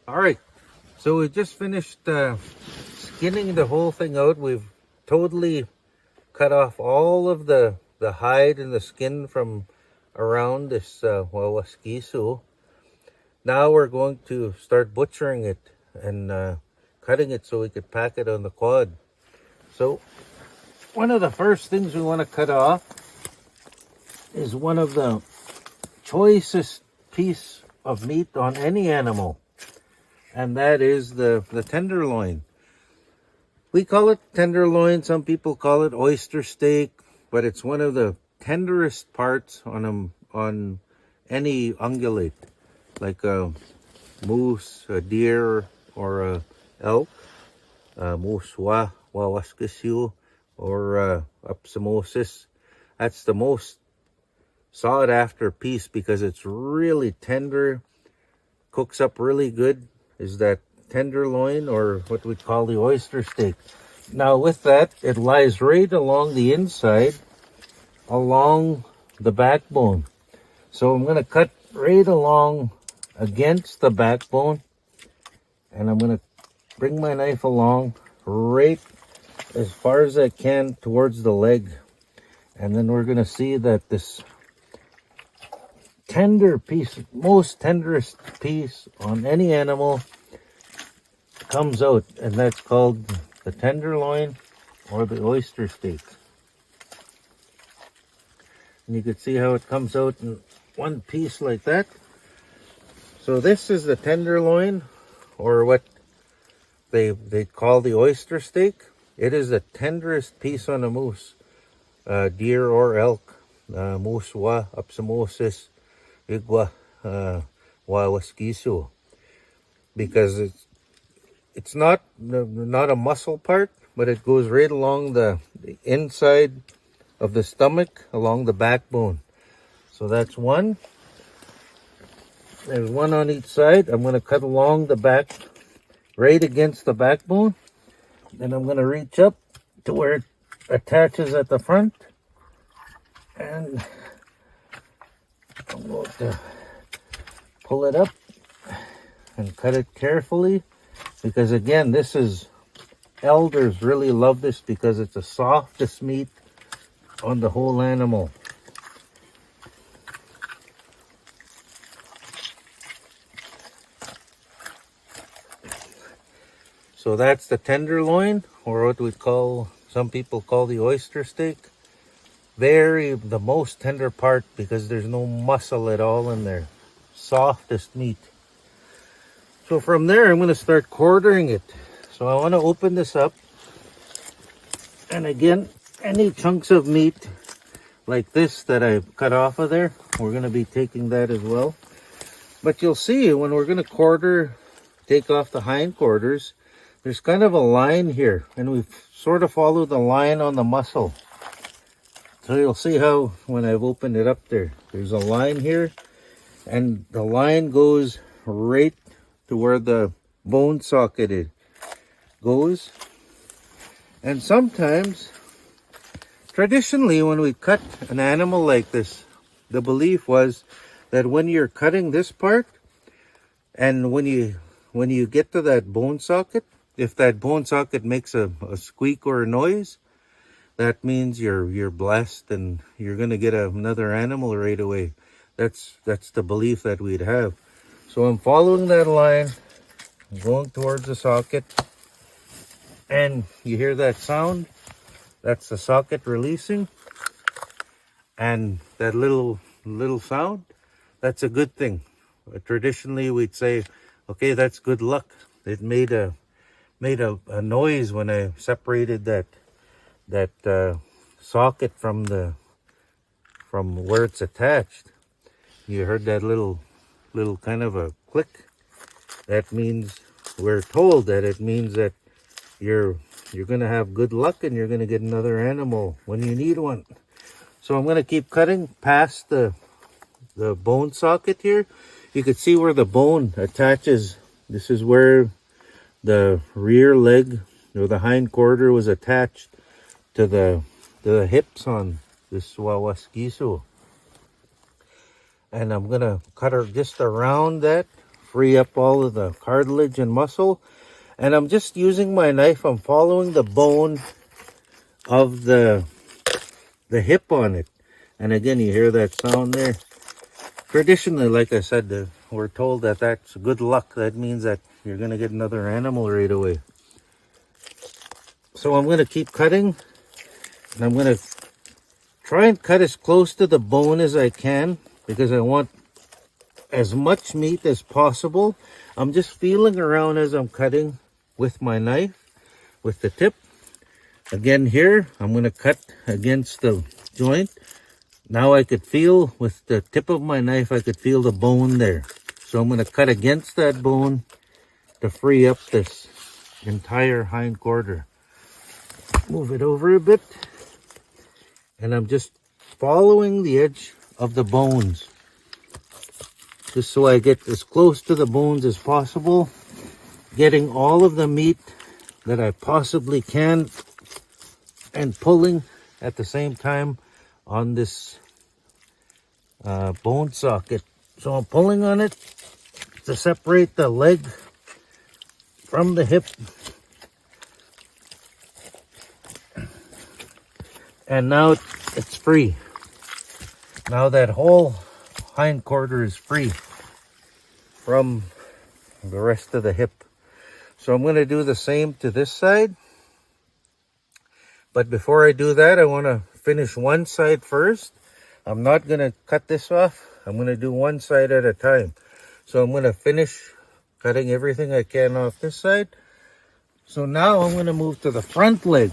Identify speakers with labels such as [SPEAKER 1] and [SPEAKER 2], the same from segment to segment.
[SPEAKER 1] All right, so we just finished skinning the whole thing out. We've totally cut off all of the hide and the skin from around this wawaskisu. Now we're going to start butchering it and cutting it so we could pack it on the quad. So one of the first things we want to cut off is one of the choicest piece of meat on any animal, and that is the tenderloin. We call it tenderloin. Some people call it oyster steak, but it's one of the tenderest parts on any ungulate, like a moose, a deer, or a elk, moose wawaskisiu, or upsamosis. That's the most sought after piece because it's really tender, cooks up really good, is that tenderloin, or what we call the oyster steak. Now with that, it lies right along the inside, along the backbone. So I'm going to cut right along against the backbone, and I'm going to bring my knife along right as far as I can towards the leg. And then we're going to see that this tender piece, most tenderest piece on any animal, comes out, and that's called the tenderloin or the oyster steak. And you can see how it comes out in one piece like that. So this is the tenderloin, or what they call the oyster steak. It is the tenderest piece on a moose, deer or elk, moose wa upsamosis igwa wawaskisu, because it's not a muscle part, but it goes right along the inside of the stomach, along the backbone. So that's one. There's one on each side. I'm going to cut along the back, right against the backbone. Then I'm going to reach up to where it attaches at the front, and I'm going to pull it up and cut it carefully, because again, this is, elders really love this because it's the softest meat on the whole animal. So that's the tenderloin, or what we call, some people call the oyster steak. The most tender part, because there's no muscle at all in there. Softest meat. So from there, I'm going to start quartering it. So I want to open this up. And again, any chunks of meat like this that I cut off of there, we're going to be taking that as well. But you'll see when we're going to take off the hindquarters, there's kind of a line here, and we sort of follow the line on the muscle. So you'll see how when I've opened it up there's a line here, and the line goes right to where the bone socket goes. And sometimes, traditionally, when we cut an animal like this, the belief was that when you're cutting this part, and when you get to that bone socket, if that bone socket makes a squeak or a noise, that means you're blessed and you're going to get another animal right away. That's the belief that we'd have. So I'm following that line, I'm going towards the socket, and you hear that sound? That's the socket releasing. And that little sound, that's a good thing. Traditionally, we'd say, okay, that's good luck. It made a noise when I separated that socket from where it's attached. You heard that little kind of a click. That means, we're told that it means that you're going to have good luck and you're going to get another animal when you need one. So I'm going to keep cutting past the bone socket here. You can see where the bone attaches. This is where the rear leg or the hind quarter was attached to the hips on this wawaskisu. And I'm going to cut her just around that free up all of the cartilage and muscle. And I'm just using my knife. I'm following the bone of the hip on it. And again, you hear that sound there. Traditionally, like I said, we're told that that's good luck. That means that you're going to get another animal right away. So I'm going to keep cutting. And I'm going to try and cut as close to the bone as I can, because I want as much meat as possible. I'm just feeling around as I'm cutting with my knife, with the tip. Again here, I'm going to cut against the joint. Now I could feel, with the tip of my knife, I could feel the bone there. So I'm going to cut against that bone to free up this entire hind quarter. Move it over a bit. And I'm just following the edge of the bones, just so I get as close to the bones as possible, getting all of the meat that I possibly can, and pulling at the same time on this bone socket. So I'm pulling on it to separate the leg from the hip. And now it's free. Now that whole hind quarter is free from the rest of the hip. So I'm going to do the same to this side. But before I do that, I want to finish one side first. I'm not going to cut this off. I'm going to do one side at a time. So I'm going to finish cutting everything I can off this side. So now I'm going to move to the front leg.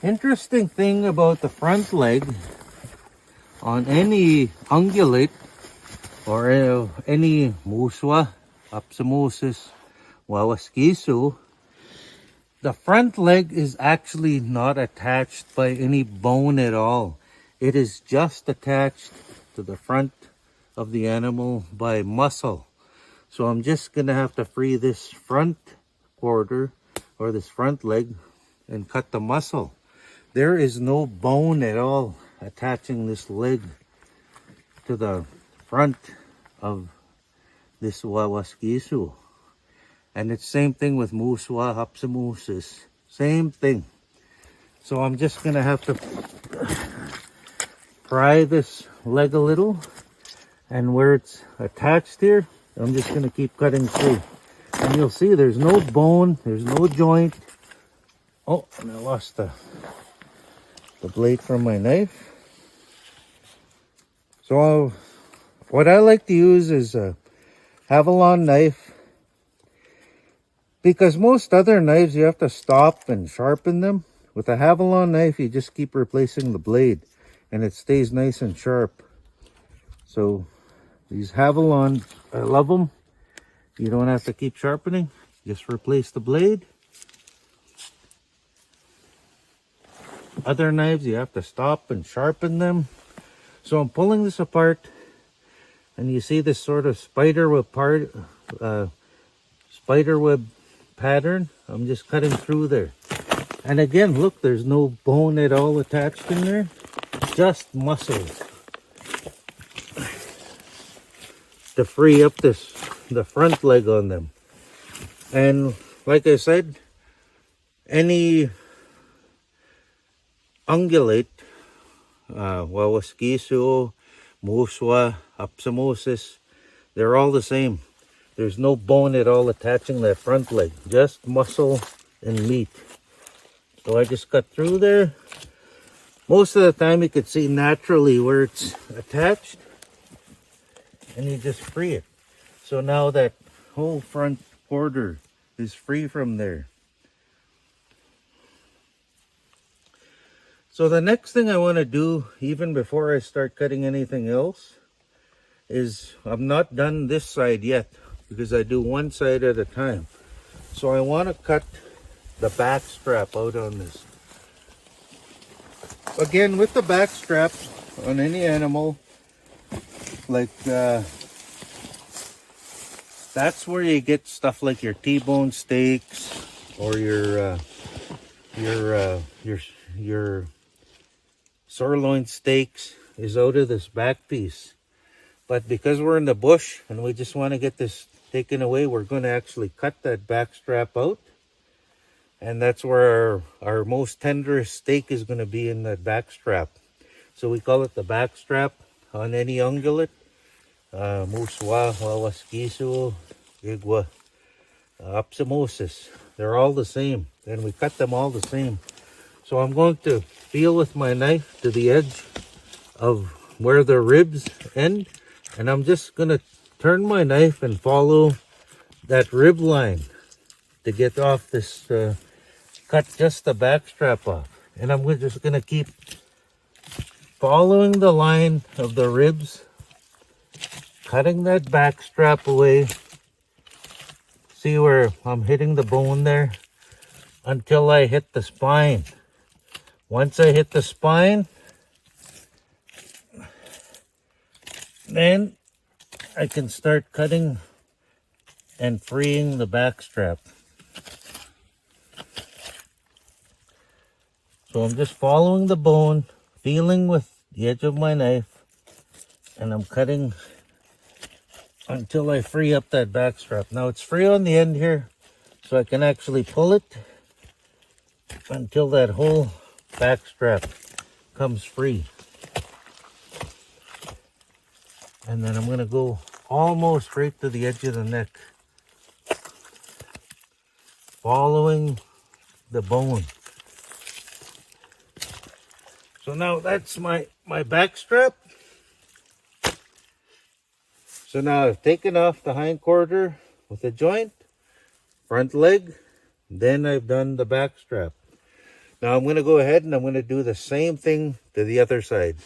[SPEAKER 1] Interesting thing about the front leg on any ungulate or any muswa, apsamosis, wawaskisu, the front leg is actually not attached by any bone at all. It is just attached to the front of the animal by muscle. So I'm just going to have to free this front quarter or this front leg and cut the muscle. There is no bone at all attaching this leg to the front of this wawaskisu. And it's same thing with muswa hapsamusis. Same thing. So I'm just going to have to pry this leg a little. And where it's attached here, I'm just going to keep cutting through. And you'll see there's no bone, there's no joint. Oh, and I lost the blade from my knife. So what I like to use is a Havalon knife, because most other knives you have to stop and sharpen them. With a Havalon knife, you just keep replacing the blade and it stays nice and sharp. So these Havalon, I love them. You don't have to keep sharpening, just replace the blade. Other knives, you have to stop and sharpen them. So I'm pulling this apart, and you see this sort of spiderweb pattern. I'm just cutting through there. And again, look, there's no bone at all attached in there, just muscles to free up the front leg on them. And like I said, any ungulate, wawaskisu, muswa, apsamosis, they're all the same. There's no bone at all attaching that front leg, just muscle and meat. So I just cut through there. Most of the time you could see naturally where it's attached, and you just free it. So now that whole front quarter is free from there. So the next thing I want to do, even before I start cutting anything else, is I'm not done this side yet, because I do one side at a time. So I want to cut the back strap out on this. Again, with the back strap on any animal, like that's where you get stuff like your T-bone steaks or your sirloin steaks. is out of this back piece. But because we're in the bush and we just want to get this taken away, we're going to actually cut that back strap out. And that's where our most tenderest steak is going to be, in that back strap. So we call it the back strap on any ungulate. Muswa, Wawaskisu, Igwa, Opsimosis. They're all the same. And we cut them all the same. So I'm going to feel with my knife to the edge of where the ribs end. And I'm just going to turn my knife and follow that rib line to get off this, cut just the back strap off. And I'm just going to keep following the line of the ribs, cutting that back strap away. See where I'm hitting the bone there? Until I hit the spine. Once I hit the spine, then I can start cutting and freeing the back strap. So I'm just following the bone, feeling with the edge of my knife, and I'm cutting until I free up that back strap. Now it's free on the end here, so I can actually pull it until that whole back strap comes free. And then I'm going to go almost right to the edge of the neck, following the bone. So now that's my back strap. So now I've taken off the hind quarter with a joint, front leg, then I've done the back strap. Now I'm going to go ahead and I'm going to do the same thing to the other side.